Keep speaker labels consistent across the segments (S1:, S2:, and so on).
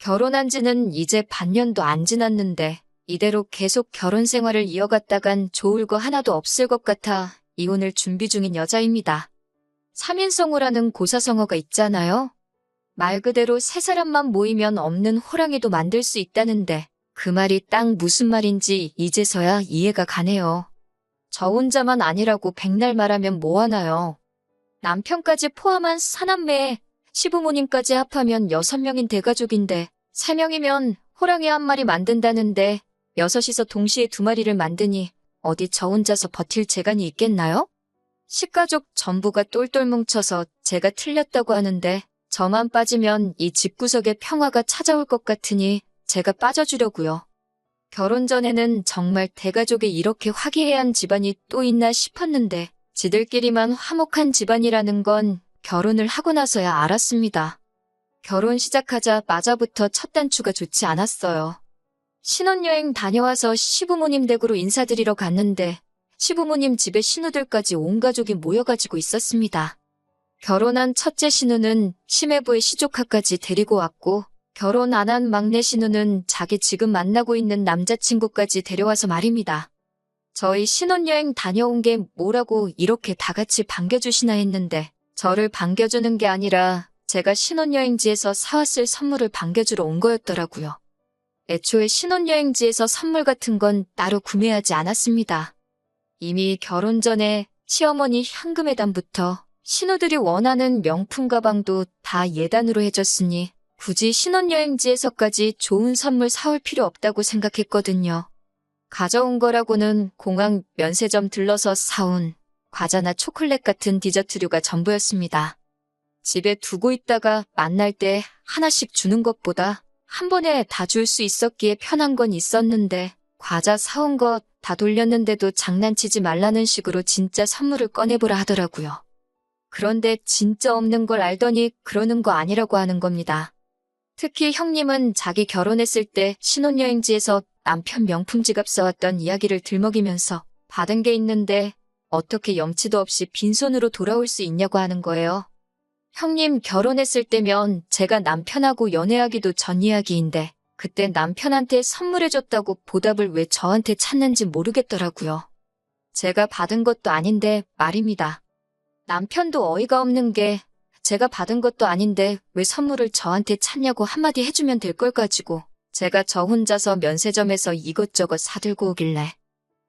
S1: 결혼한 지는 이제 반년도 안 지났는데 이대로 계속 결혼 생활을 이어갔다간 좋을 거 하나도 없을 것 같아 이혼을 준비 중인 여자입니다. 3인성어라는 고사성어가 있잖아요. 말 그대로 세 사람만 모이면 없는 호랑이도 만들 수 있다는데 그 말이 딱 무슨 말인지 이제서야 이해가 가네요. 저 혼자만 아니라고 백날 말하면 뭐하나요. 남편까지 포함한 사남매에 시부모님까지 합하면 6명인 대가족인데 3명이면 호랑이 한 마리 만든다는데 6이서 동시에 2마리를 만드니 어디 저 혼자서 버틸 재간이 있겠나요? 식가족 전부가 똘똘 뭉쳐서 제가 틀렸다고 하는데 저만 빠지면 이 집구석에 평화가 찾아올 것 같으니 제가 빠져주려고요. 결혼 전에는 정말 대가족이 이렇게 화기애애한 집안이 또 있나 싶었는데 지들끼리만 화목한 집안이라는 건 결혼을 하고 나서야 알았습니다. 결혼 시작하자마자부터 첫 단추가 좋지 않았어요. 신혼여행 다녀와서 시부모님 댁으로 인사드리러 갔는데 시부모님 집에 신우들까지 온 가족이 모여가지고 있었습니다. 결혼한 첫째 신우는 시매부의 시조카까지 데리고 왔고 결혼 안 한 막내 신우는 자기 지금 만나고 있는 남자친구까지 데려와서 말입니다. 저희 신혼여행 다녀온 게 뭐라고 이렇게 다 같이 반겨주시나 했는데 저를 반겨주는 게 아니라 제가 신혼여행지에서 사왔을 선물을 반겨주러 온 거였더라고요. 애초에 신혼여행지에서 선물 같은 건 따로 구매하지 않았습니다. 이미 결혼 전에 시어머니 현금예단부터 신우들이 원하는 명품 가방도 다 예단으로 해줬으니 굳이 신혼여행지에서까지 좋은 선물 사올 필요 없다고 생각했거든요. 가져온 거라고는 공항 면세점 들러서 사온 과자나 초콜릿 같은 디저트류가 전부였습니다. 집에 두고 있다가 만날 때 하나씩 주는 것보다 한 번에 다 줄 수 있었기에 편한 건 있었는데 과자 사온 거 다 돌렸는데도 장난치지 말라는 식으로 진짜 선물을 꺼내보라 하더라고요. 그런데 진짜 없는 걸 알더니 그러는 거 아니라고 하는 겁니다. 특히 형님은 자기 결혼했을 때 신혼여행지에서 남편 명품 지갑 사왔던 이야기를 들먹이면서 받은 게 있는데 어떻게 염치도 없이 빈손으로 돌아올 수 있냐고 하는 거예요. 형님 결혼했을 때면 제가 남편하고 연애하기도 전 이야기인데 그때 남편한테 선물해줬다고 보답을 왜 저한테 찾는지 모르겠더라고요. 제가 받은 것도 아닌데 말입니다. 남편도 어이가 없는 게 제가 받은 것도 아닌데 왜 선물을 저한테 찾냐고 한마디 해주면 될 걸 가지고 제가 저 혼자서 면세점에서 이것저것 사들고 오길래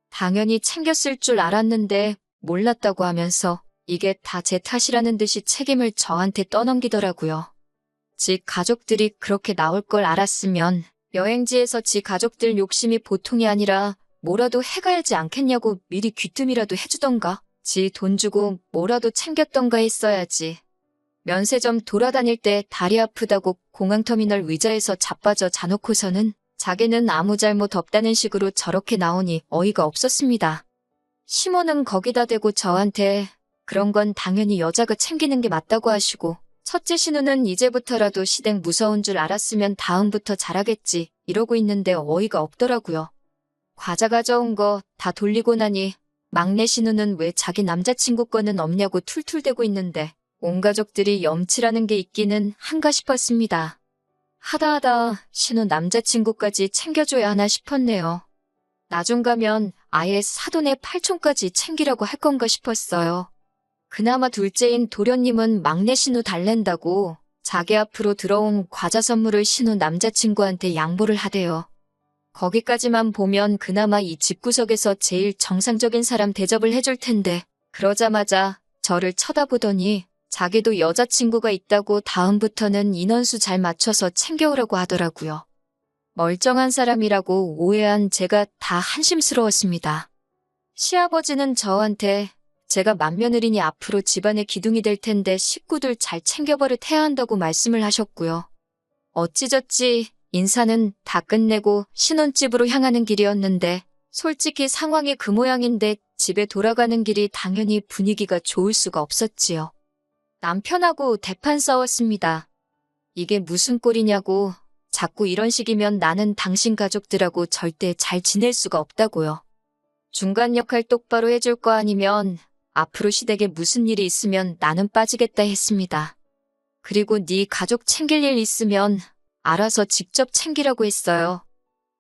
S1: 당연히 챙겼을 줄 알았는데 몰랐다고 하면서 이게 다 제 탓이라는 듯이 책임을 저한테 떠넘기더라고요. 지 가족들이 그렇게 나올 걸 알았으면 여행지에서 지 가족들 욕심이 보통이 아니라 뭐라도 해가야지 않겠냐고 미리 귀뜸이라도 해주던가 지 돈 주고 뭐라도 챙겼던가 했어야지. 면세점 돌아다닐 때 다리 아프다고 공항터미널 의자에서 자빠져 자놓고서는 자기는 아무 잘못 없다는 식으로 저렇게 나오니 어이가 없었습니다. 시모는 거기다 대고 저한테 그런 건 당연히 여자가 챙기는 게 맞다고 하시고 첫째 신우는 이제부터라도 시댁 무서운 줄 알았으면 다음부터 잘하겠지 이러고 있는데 어이가 없더라고요. 과자 가져온 거 다 돌리고 나니 막내 신우는 왜 자기 남자친구 거는 없냐고 툴툴대고 있는데 온 가족들이 염치라는 게 있기는 한가 싶었습니다. 하다하다 신우 남자친구까지 챙겨줘야 하나 싶었네요. 나중 가면 아예 사돈의 팔촌까지 챙기라고 할 건가 싶었어요. 그나마 둘째인 도련님은 막내 신우 달랜다고 자기 앞으로 들어온 과자 선물을 신우 남자친구한테 양보를 하대요. 거기까지만 보면 그나마 이 집구석에서 제일 정상적인 사람 대접을 해줄 텐데 그러자마자 저를 쳐다보더니 자기도 여자친구가 있다고 다음부터는 인원수 잘 맞춰서 챙겨오라고 하더라고요. 멀쩡한 사람이라고 오해한 제가 다 한심스러웠습니다. 시아버지는 저한테 제가 맏며느리니 앞으로 집안의 기둥이 될 텐데 식구들 잘 챙겨버릇해야 한다고 말씀을 하셨고요. 어찌저찌 인사는 다 끝내고 신혼집으로 향하는 길이었는데 솔직히 상황이 그 모양인데 집에 돌아가는 길이 당연히 분위기가 좋을 수가 없었지요. 남편하고 대판 싸웠습니다. 이게 무슨 꼴이냐고 자꾸 이런 식이면 나는 당신 가족들하고 절대 잘 지낼 수가 없다고요. 중간 역할 똑바로 해줄 거 아니면 앞으로 시댁에 무슨 일이 있으면 나는 빠지겠다 했습니다. 그리고 네 가족 챙길 일 있으면 알아서 직접 챙기라고 했어요.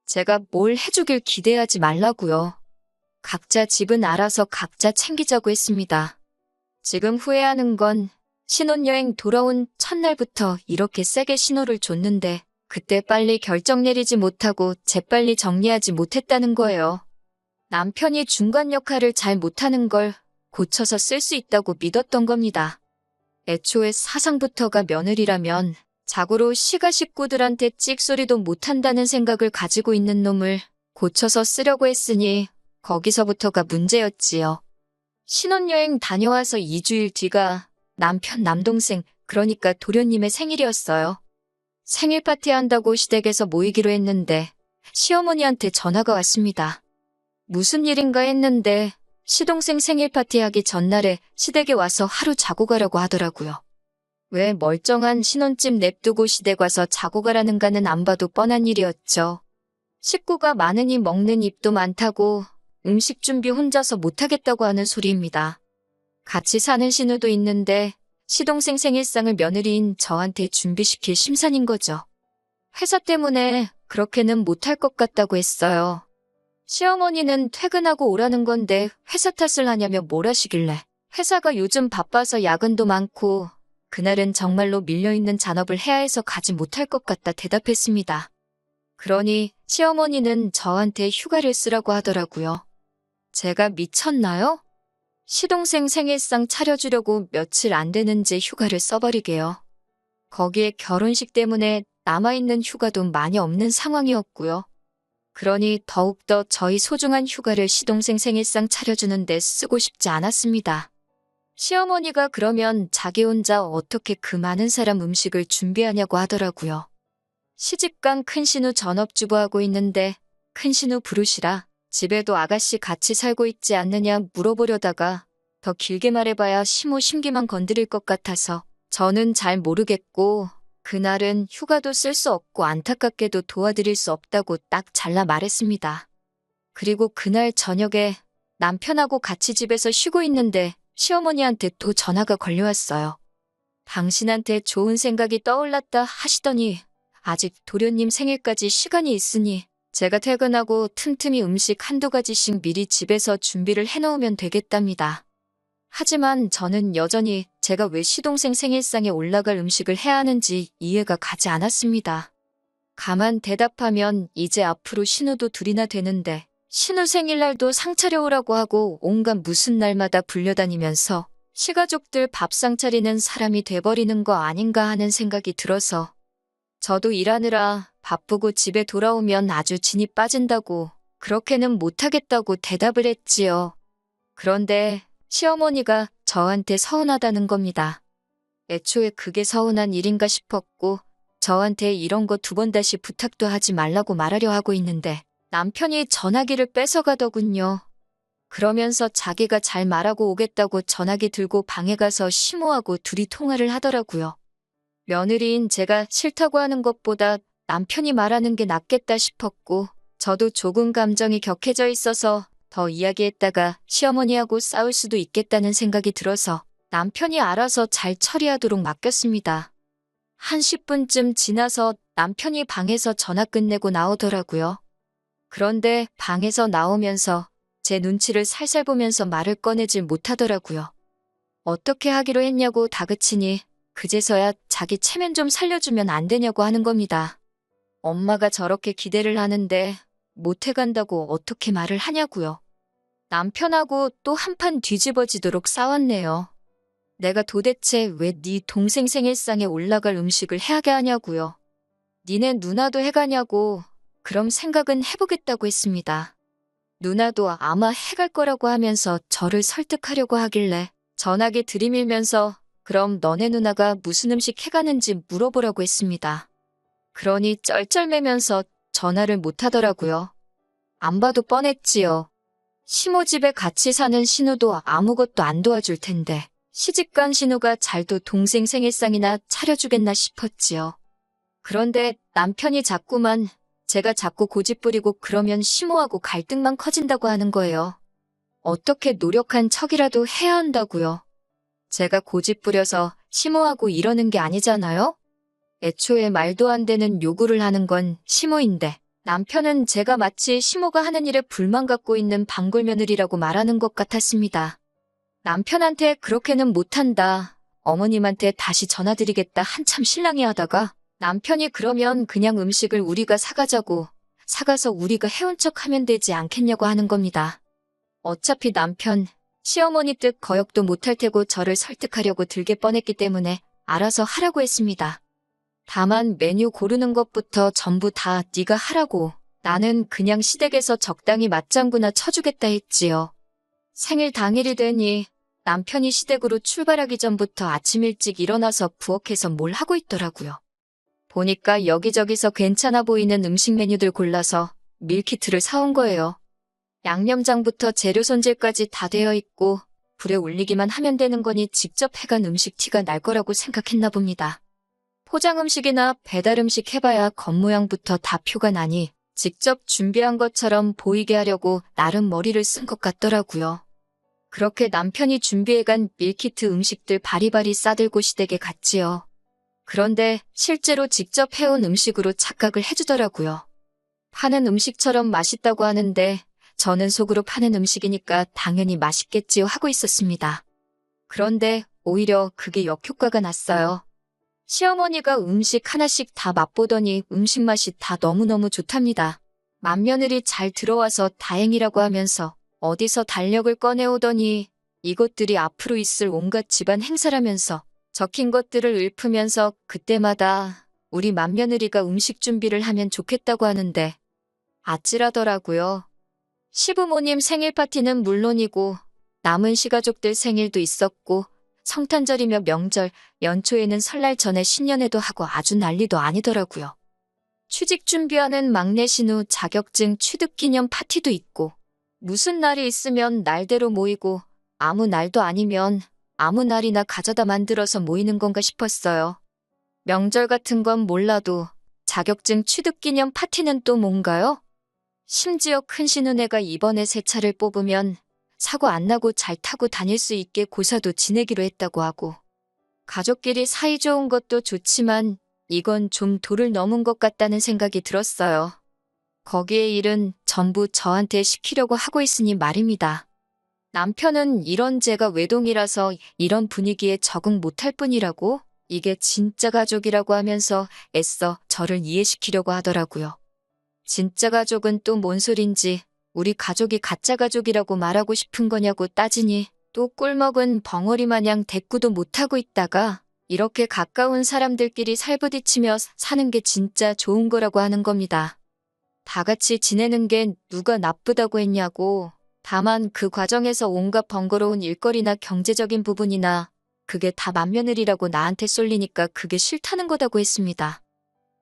S1: 제가 뭘 해주길 기대하지 말라고요. 각자 집은 알아서 각자 챙기자고 했습니다. 지금 후회하는 건 신혼여행 돌아온 첫날부터 이렇게 세게 신호를 줬는데 그때 빨리 결정 내리지 못하고 재빨리 정리하지 못했다는 거예요. 남편이 중간 역할을 잘 못하는 걸 고쳐서 쓸 수 있다고 믿었던 겁니다. 애초에 사상부터가 며느리라면 자고로 시가 식구들한테 찍소리도 못한다는 생각을 가지고 있는 놈을 고쳐서 쓰려고 했으니 거기서부터가 문제였지요. 신혼여행 다녀와서 2주일 뒤가 남편 남동생 그러니까 도련님의 생일이었어요. 생일 파티 한다고 시댁에서 모이기로 했는데 시어머니한테 전화가 왔습니다. 무슨 일인가 했는데 시동생 생일 파티하기 전날에 시댁에 와서 하루 자고 가라고 하더라고요. 왜 멀쩡한 신혼집 냅두고 시댁 와서 자고 가라는가는 안 봐도 뻔한 일이었죠. 식구가 많으니 먹는 입도 많다고 음식 준비 혼자서 못하겠다고 하는 소리입니다. 같이 사는 신우도 있는데 시동생 생일상을 며느리인 저한테 준비시킬 심산인 거죠. 회사 때문에 그렇게는 못할 것 같다고 했어요. 시어머니는 퇴근하고 오라는 건데 회사 탓을 하냐며 뭘 하시길래 회사가 요즘 바빠서 야근도 많고 그날은 정말로 밀려있는 잔업을 해야 해서 가지 못할 것 같다 대답했습니다. 그러니 시어머니는 저한테 휴가를 쓰라고 하더라고요. 제가 미쳤나요? 시동생 생일상 차려주려고 며칠 안 되는지 휴가를 써버리게요. 거기에 결혼식 때문에 남아있는 휴가도 많이 없는 상황이었고요. 그러니 더욱더 저희 소중한 휴가를 시동생 생일상 차려주는 데 쓰고 싶지 않았습니다. 시어머니가 그러면 자기 혼자 어떻게 그 많은 사람 음식을 준비하냐고 하더라고요. 시집간 큰신우 전업주부하고 있는데 큰신우 부르시라 집에도 아가씨 같이 살고 있지 않느냐 물어보려다가 더 길게 말해봐야 시모 심기만 건드릴 것 같아서 저는 잘 모르겠고 그날은 휴가도 쓸 수 없고 안타깝게도 도와드릴 수 없다고 딱 잘라 말했습니다. 그리고 그날 저녁에 남편하고 같이 집에서 쉬고 있는데 시어머니한테 또 전화가 걸려왔어요. 당신한테 좋은 생각이 떠올랐다 하시더니 아직 도련님 생일까지 시간이 있으니 제가 퇴근하고 틈틈이 음식 한두 가지씩 미리 집에서 준비를 해놓으면 되겠답니다. 하지만 저는 여전히 제가 왜 시동생 생일상에 올라갈 음식을 해야 하는지 이해가 가지 않았습니다. 가만 대답하면 이제 앞으로 신우도 둘이나 되는데 신우 생일날도 상 차려오라고 하고 온갖 무슨 날마다 불려다니면서 시가족들 밥상 차리는 사람이 돼버리는 거 아닌가 하는 생각이 들어서 저도 일하느라 바쁘고 집에 돌아오면 아주 진이 빠진다고 그렇게는 못하겠다고 대답을 했지요. 그런데 시어머니가 저한테 서운하다는 겁니다. 애초에 그게 서운한 일인가 싶었고 저한테 이런 거 두 번 다시 부탁도 하지 말라고 말하려 하고 있는데 남편이 전화기를 뺏어가더군요. 그러면서 자기가 잘 말하고 오겠다고 전화기 들고 방에 가서 시모하고 둘이 통화를 하더라고요. 며느리인 제가 싫다고 하는 것보다 남편이 말하는 게 낫겠다 싶었고 저도 조금 감정이 격해져 있어서 더 이야기했다가 시어머니하고 싸울 수도 있겠다는 생각이 들어서 남편이 알아서 잘 처리하도록 맡겼습니다. 한 10분쯤 지나서 남편이 방에서 전화 끝내고 나오더라고요. 그런데 방에서 나오면서 제 눈치를 살살 보면서 말을 꺼내질 못하더라고요. 어떻게 하기로 했냐고 다그치니 그제서야 자기 체면 좀 살려주면 안 되냐고 하는 겁니다. 엄마가 저렇게 기대를 하는데 못해간다고 어떻게 말을 하냐고요. 남편하고 또 한판 뒤집어지도록 싸웠네요. 내가 도대체 왜 네 동생 생일상에 올라갈 음식을 해야게 하냐고요. 니네 누나도 해가냐고 그럼 생각은 해보겠다고 했습니다. 누나도 아마 해갈 거라고 하면서 저를 설득하려고 하길래 전화기 들이밀면서 그럼 너네 누나가 무슨 음식 해가는지 물어보라고 했습니다. 그러니 쩔쩔매면서 전화를 못하더라고요. 안 봐도 뻔했지요. 시모 집에 같이 사는 신우도 아무것도 안 도와줄 텐데 시집간 신우가 잘도 동생 생일상이나 차려주겠나 싶었지요. 그런데 남편이 자꾸만 제가 자꾸 고집부리고 그러면 시모하고 갈등만 커진다고 하는 거예요. 어떻게 노력한 척이라도 해야 한다고요. 제가 고집부려서 시모하고 이러는 게 아니잖아요? 애초에 말도 안 되는 요구를 하는 건 시모인데 남편은 제가 마치 시모가 하는 일에 불만 갖고 있는 방골 며느리라고 말하는 것 같았습니다. 남편한테 그렇게는 못한다. 어머님한테 다시 전화드리겠다 한참 실랑이 하다가 남편이 그러면 그냥 음식을 우리가 사가자고 사가서 우리가 해온 척 하면 되지 않겠냐고 하는 겁니다. 어차피 남편, 시어머니 뜻 거역도 못할 테고 저를 설득하려고 들게 뻔했기 때문에 알아서 하라고 했습니다. 다만 메뉴 고르는 것부터 전부 다 네가 하라고 나는 그냥 시댁에서 적당히 맞장구나 쳐주겠다 했지요. 생일 당일이 되니 남편이 시댁으로 출발하기 전부터 아침 일찍 일어나서 부엌에서 뭘 하고 있더라고요. 보니까 여기저기서 괜찮아 보이는 음식 메뉴들 골라서 밀키트를 사온 거예요. 양념장부터 재료 손질까지 다 되어 있고 불에 올리기만 하면 되는 거니 직접 해간 음식 티가 날 거라고 생각했나 봅니다. 포장 음식이나 배달 음식 해봐야 겉모양부터 다 표가 나니 직접 준비한 것처럼 보이게 하려고 나름 머리를 쓴 것 같더라고요. 그렇게 남편이 준비해간 밀키트 음식들 바리바리 싸들고 시댁에 갔지요. 그런데 실제로 직접 해온 음식으로 착각을 해주더라고요. 파는 음식처럼 맛있다고 하는데 저는 속으로 파는 음식이니까 당연히 맛있겠지요 하고 있었습니다. 그런데 오히려 그게 역효과가 났어요. 시어머니가 음식 하나씩 다 맛보더니 음식 맛이 다 너무너무 좋답니다. 맏며느리 잘 들어와서 다행이라고 하면서 어디서 달력을 꺼내오더니 이것들이 앞으로 있을 온갖 집안 행사라면서 적힌 것들을 읊으면서 그때마다 우리 맏며느리가 음식 준비를 하면 좋겠다고 하는데 아찔하더라고요. 시부모님 생일 파티는 물론이고 남은 시가족들 생일도 있었고 성탄절이며 명절, 연초에는 설날 전에 신년회도 하고 아주 난리도 아니더라고요. 취직 준비하는 막내 신우 자격증 취득 기념 파티도 있고 무슨 날이 있으면 날대로 모이고 아무 날도 아니면 아무 날이나 가져다 만들어서 모이는 건가 싶었어요. 명절 같은 건 몰라도 자격증 취득 기념 파티는 또 뭔가요? 심지어 큰 신우네가 이번에 새 차를 뽑으면 사고 안 나고 잘 타고 다닐 수 있게 고사도 지내기로 했다고 하고 가족끼리 사이 좋은 것도 좋지만 이건 좀 도를 넘은 것 같다는 생각이 들었어요. 거기에 일은 전부 저한테 시키려고 하고 있으니 말입니다. 남편은 이런 제가 외동이라서 이런 분위기에 적응 못할 뿐이라고 이게 진짜 가족이라고 하면서 애써 저를 이해시키려고 하더라고요. 진짜 가족은 또 뭔 소린지 우리 가족이 가짜 가족이라고 말하고 싶은 거냐고 따지니 또 꿀먹은 벙어리 마냥 대꾸도 못하고 있다가 이렇게 가까운 사람들끼리 살부딪히며 사는 게 진짜 좋은 거라고 하는 겁니다. 다 같이 지내는 게 누가 나쁘다고 했냐고. 다만 그 과정에서 온갖 번거로운 일거리나 경제적인 부분이나 그게 다 맏며느리라고 나한테 쏠리니까 그게 싫다는 거다고 했습니다.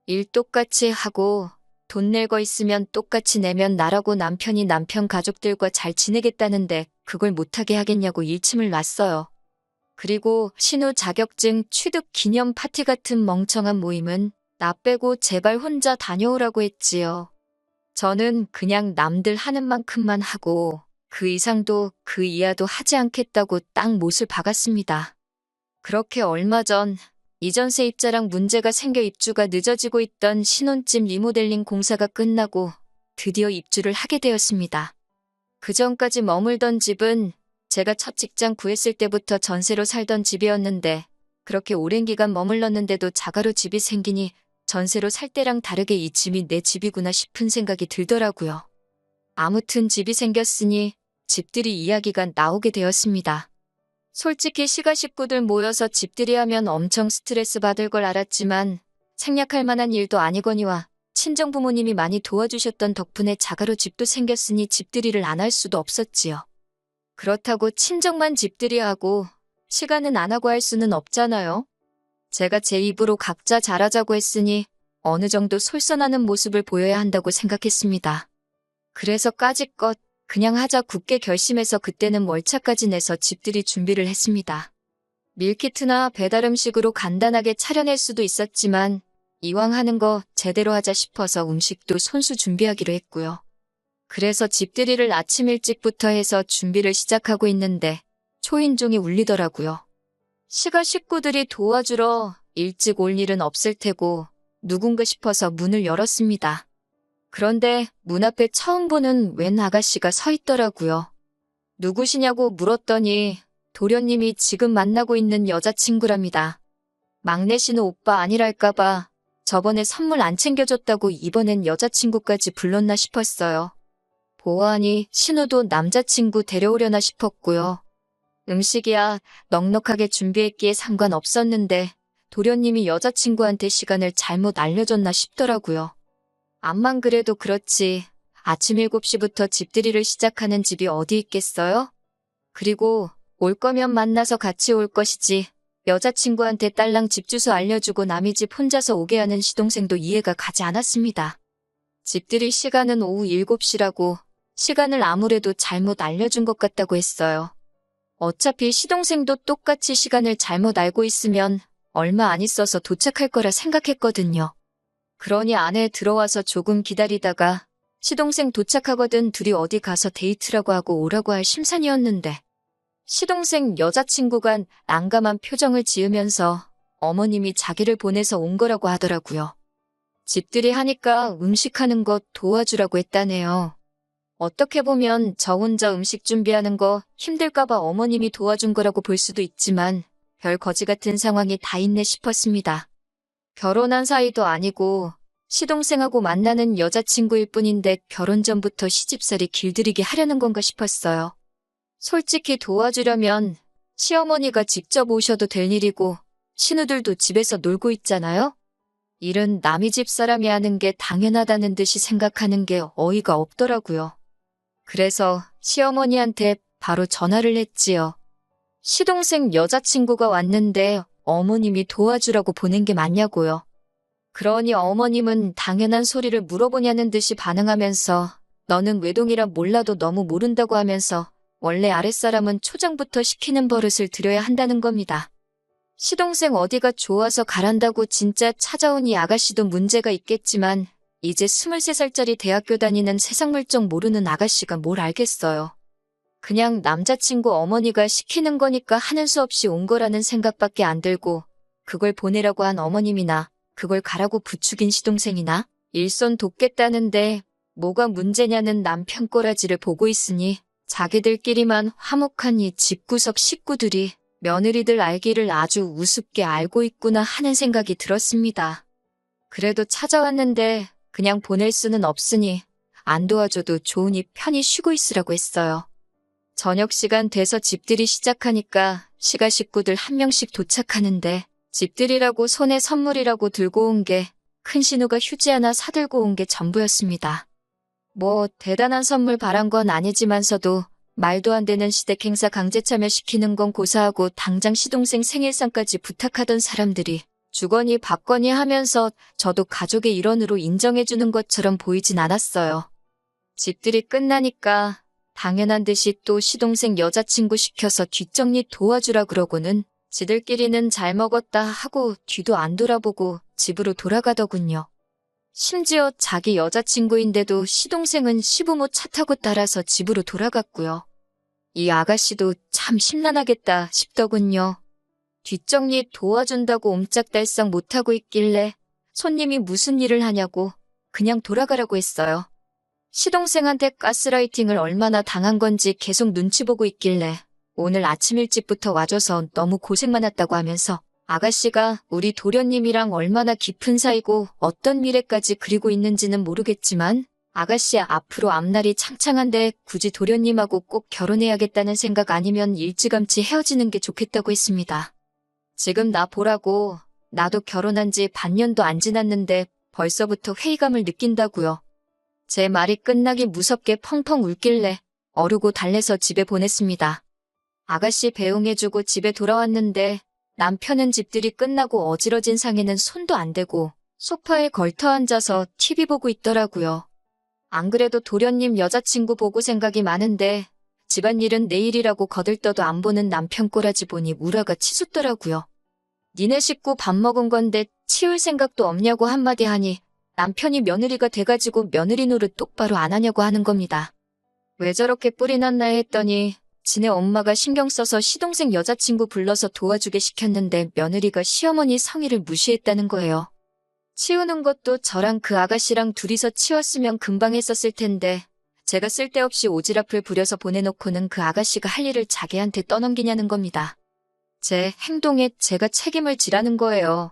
S1: 일 똑같이 하고 돈 낼 거 있으면 똑같이 내면 나라고 남편이 남편 가족들과 잘 지내겠다는데 그걸 못하게 하겠냐고 일침을 놨어요. 그리고 신우 자격증 취득 기념 파티 같은 멍청한 모임은 나 빼고 제발 혼자 다녀오라고 했지요. 저는 그냥 남들 하는 만큼만 하고 그 이상도 그 이하도 하지 않겠다고 딱 못을 박았습니다. 그렇게 얼마 전 이전 세입자랑 문제가 생겨 입주가 늦어지고 있던 신혼집 리모델링 공사가 끝나고 드디어 입주를 하게 되었습니다. 그 전까지 머물던 집은 제가 첫 직장 구했을 때부터 전세로 살던 집이었는데 그렇게 오랜 기간 머물렀는데도 자가로 집이 생기니 전세로 살 때랑 다르게 이 집이 내 집이구나 싶은 생각이 들더라고요. 아무튼 집이 생겼으니 집들이 이야기가 나오게 되었습니다. 솔직히 시가 식구들 모여서 집들이 하면 엄청 스트레스 받을 걸 알았지만 생략할 만한 일도 아니거니와 친정부모님이 많이 도와주셨던 덕분에 자가로 집도 생겼으니 집들이를 안 할 수도 없었지요. 그렇다고 친정만 집들이하고 시가는 안 하고 할 수는 없잖아요. 제가 제 입으로 각자 잘하자고 했으니 어느 정도 솔선하는 모습을 보여야 한다고 생각했습니다. 그래서 까짓것 그냥 하자 굳게 결심해서 그때는 월차까지 내서 집들이 준비를 했습니다. 밀키트나 배달 음식으로 간단하게 차려낼 수도 있었지만 이왕 하는 거 제대로 하자 싶어서 음식도 손수 준비하기로 했고요. 그래서 집들이를 아침 일찍부터 해서 준비를 시작하고 있는데 초인종이 울리더라고요. 시가 식구들이 도와주러 일찍 올 일은 없을 테고 누군가 싶어서 문을 열었습니다. 그런데 문 앞에 처음 보는 웬 아가씨가 서 있더라고요. 누구시냐고 물었더니 도련님이 지금 만나고 있는 여자친구랍니다. 막내 신우 오빠 아니랄까봐 저번에 선물 안 챙겨줬다고 이번엔 여자친구까지 불렀나 싶었어요. 보아하니 신우도 남자친구 데려오려나 싶었고요. 음식이야 넉넉하게 준비했기에 상관없었는데 도련님이 여자친구한테 시간을 잘못 알려줬나 싶더라고요. 암만 그래도 그렇지 아침 7시부터 집들이를 시작하는 집이 어디 있겠어요? 그리고 올 거면 만나서 같이 올 것이지 여자친구한테 딸랑 집 주소 알려주고 남의 집 혼자서 오게 하는 시동생도 이해가 가지 않았습니다. 집들이 시간은 오후 7시라고 시간을 아무래도 잘못 알려준 것 같다고 했어요. 어차피 시동생도 똑같이 시간을 잘못 알고 있으면 얼마 안 있어서 도착할 거라 생각했거든요. 그러니 안에 들어와서 조금 기다리다가 시동생 도착하거든 둘이 어디 가서 데이트라고 하고 오라고 할 심산이었는데 시동생 여자친구가 난감한 표정을 지으면서 어머님이 자기를 보내서 온 거라고 하더라고요. 집들이 하니까 음식하는 거 도와주라고 했다네요. 어떻게 보면 저 혼자 음식 준비하는 거 힘들까봐 어머님이 도와준 거라고 볼 수도 있지만 별 거지 같은 상황이 다 있네 싶었습니다. 결혼한 사이도 아니고 시동생하고 만나는 여자친구일 뿐인데 결혼 전부터 시집살이 길들이게 하려는 건가 싶었어요. 솔직히 도와주려면 시어머니가 직접 오셔도 될 일이고 신우들도 집에서 놀고 있잖아요? 일은 남의 집 사람이 하는 게 당연하다는 듯이 생각하는 게 어이가 없더라고요. 그래서 시어머니한테 바로 전화를 했지요. 시동생 여자친구가 왔는데 어머님이 도와주라고 보낸 게 맞냐고요. 그러니 어머님은 당연한 소리를 물어보냐는 듯이 반응하면서 너는 외동이라 몰라도 너무 모른다고 하면서 원래 아랫사람은 초장부터 시키는 버릇을 들여야 한다는 겁니다. 시동생 어디가 좋아서 가란다고 진짜 찾아온 이 아가씨도 문제가 있겠지만 이제 23살짜리 대학교 다니는 세상 물정 모르는 아가씨가 뭘 알겠어요. 그냥 남자친구 어머니가 시키는 거니까 하는 수 없이 온 거라는 생각밖에 안 들고 그걸 보내라고 한 어머님이나 그걸 가라고 부추긴 시동생이나 일손 돕겠다는데 뭐가 문제냐는 남편 꼬라지를 보고 있으니 자기들끼리만 화목한 이 집구석 식구들이 며느리들 알기를 아주 우습게 알고 있구나 하는 생각이 들었습니다. 그래도 찾아왔는데 그냥 보낼 수는 없으니 안 도와줘도 좋으니 편히 쉬고 있으라고 했어요. 저녁 시간 돼서 집들이 시작하니까 시가 식구들 한 명씩 도착하는데 집들이라고 손에 선물이라고 들고 온 게 큰 신우가 휴지 하나 사들고 온 게 전부였습니다. 뭐 대단한 선물 바란 건 아니지만서도 말도 안 되는 시댁 행사 강제 참여시키는 건 고사하고 당장 시동생 생일상까지 부탁하던 사람들이 주거니 받거니 하면서 저도 가족의 일원으로 인정해주는 것처럼 보이진 않았어요. 집들이 끝나니까 당연한 듯이 또 시동생 여자친구 시켜서 뒷정리 도와주라 그러고는 지들끼리는 잘 먹었다 하고 뒤도 안 돌아보고 집으로 돌아가더군요. 심지어 자기 여자친구인데도 시동생은 시부모 차 타고 따라서 집으로 돌아갔고요. 이 아가씨도 참 심란하겠다 싶더군요. 뒷정리 도와준다고 옴짝달싹 못하고 있길래 손님이 무슨 일을 하냐고 그냥 돌아가라고 했어요. 시동생한테 가스라이팅을 얼마나 당한 건지 계속 눈치 보고 있길래 오늘 아침 일찍부터 와줘서 너무 고생 많았다고 하면서 아가씨가 우리 도련님이랑 얼마나 깊은 사이고 어떤 미래까지 그리고 있는지는 모르겠지만 아가씨 앞으로 앞날이 창창한데 굳이 도련님하고 꼭 결혼해야겠다는 생각 아니면 일찌감치 헤어지는 게 좋겠다고 했습니다. 지금 나 보라고 나도 결혼한 지 반년도 안 지났는데 벌써부터 회의감을 느낀다고요. 제 말이 끝나기 무섭게 펑펑 울길래 어르고 달래서 집에 보냈습니다. 아가씨 배웅해주고 집에 돌아왔는데 남편은 집들이 끝나고 어지러진 상에는 손도 안 대고 소파에 걸터 앉아서 TV 보고 있더라고요. 안 그래도 도련님 여자친구 보고 생각이 많은데 집안일은 내일이라고 거들떠도 안 보는 남편 꼬라지 보니 우라가 치솟더라고요. 니네 식구 밥 먹은 건데 치울 생각도 없냐고 한마디 하니 남편이 며느리가 돼가지고 며느리 노릇 똑바로 안 하냐고 하는 겁니다. 왜 저렇게 뿔이 났나 했더니 지네 엄마가 신경 써서 시동생 여자친구 불러서 도와주게 시켰는데 며느리가 시어머니 성의를 무시했다는 거예요. 치우는 것도 저랑 그 아가씨랑 둘이서 치웠으면 금방 했었을 텐데 제가 쓸데없이 오지랖을 부려서 보내놓고는 그 아가씨가 할 일을 자기한테 떠넘기냐는 겁니다. 제 행동에 제가 책임을 지라는 거예요.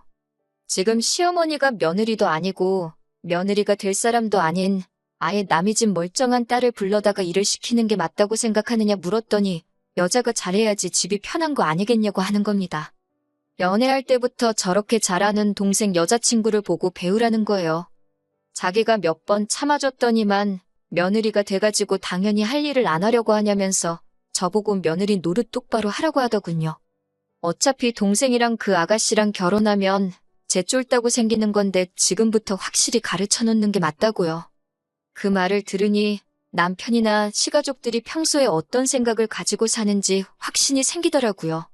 S1: 지금 시어머니가 며느리도 아니고 며느리가 될 사람도 아닌 아예 남의 집 멀쩡한 딸을 불러다가 일을 시키는 게 맞다고 생각하느냐 물었더니 여자가 잘해야지 집이 편한 거 아니겠냐고 하는 겁니다. 연애할 때부터 저렇게 잘하는 동생 여자친구를 보고 배우라는 거예요. 자기가 몇 번 참아줬더니만 며느리가 돼가지고 당연히 할 일을 안 하려고 하냐면서 저보고 며느리 노릇 똑바로 하라고 하더군요. 어차피 동생이랑 그 아가씨랑 결혼하면 제 쫄다고 생기는 건데 지금부터 확실히 가르쳐 놓는 게 맞다고요. 그 말을 들으니 남편이나 시가족들이 평소에 어떤 생각을 가지고 사는지 확신이 생기더라고요.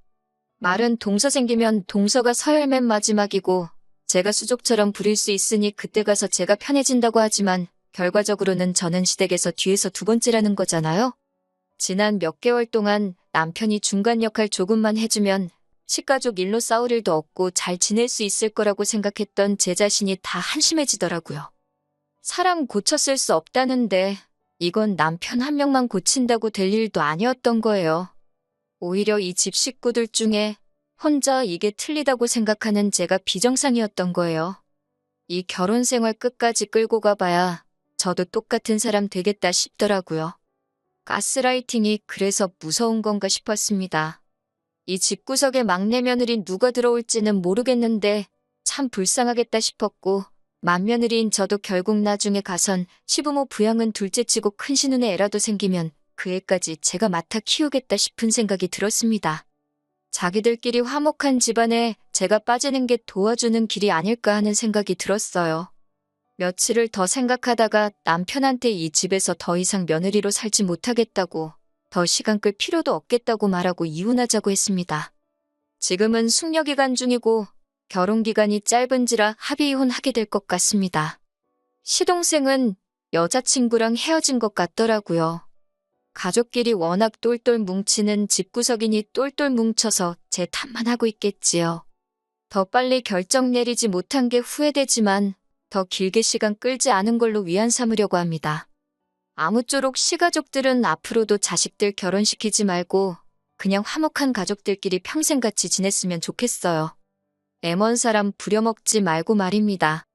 S1: 말은 동서 생기면 동서가 서열 맨 마지막이고 제가 수족처럼 부릴 수 있으니 그때 가서 제가 편해진다고 하지만 결과적으로는 저는 시댁에서 뒤에서 두 번째라는 거잖아요. 지난 몇 개월 동안 남편이 중간 역할 조금만 해주면 시가족 일로 싸울 일도 없고 잘 지낼 수 있을 거라고 생각했던 제 자신이 다 한심해지더라고요. 사람 고쳤을 수 없다는데 이건 남편 한 명만 고친다고 될 일도 아니었던 거예요. 오히려 이 집 식구들 중에 혼자 이게 틀리다고 생각하는 제가 비정상이었던 거예요. 이 결혼 생활 끝까지 끌고 가봐야 저도 똑같은 사람 되겠다 싶더라고요. 가스라이팅이 그래서 무서운 건가 싶었습니다. 이 집구석에 막내 며느리 누가 들어올지는 모르겠는데 참 불쌍하겠다 싶었고 맏며느리인 저도 결국 나중에 가선 시부모 부양은 둘째치고 큰 신우네 애라도 생기면 그 애까지 제가 맡아 키우겠다 싶은 생각이 들었습니다. 자기들끼리 화목한 집안에 제가 빠지는 게 도와주는 길이 아닐까 하는 생각이 들었어요. 며칠을 더 생각하다가 남편한테 이 집에서 더 이상 며느리로 살지 못하겠다고 더 시간 끌 필요도 없겠다고 말하고 이혼하자고 했습니다. 지금은 숙려기간 중이고 결혼기간이 짧은지라 합의이혼하게 될 것 같습니다. 시동생은 여자친구랑 헤어진 것 같더라고요. 가족끼리 워낙 똘똘 뭉치는 집구석이니 똘똘 뭉쳐서 제 탓만 하고 있겠지요. 더 빨리 결정 내리지 못한 게 후회되지만 더 길게 시간 끌지 않은 걸로 위안 삼으려고 합니다. 아무쪼록 시가족들은 앞으로도 자식들 결혼시키지 말고 그냥 화목한 가족들끼리 평생 같이 지냈으면 좋겠어요. 애먼 사람 부려먹지 말고 말입니다.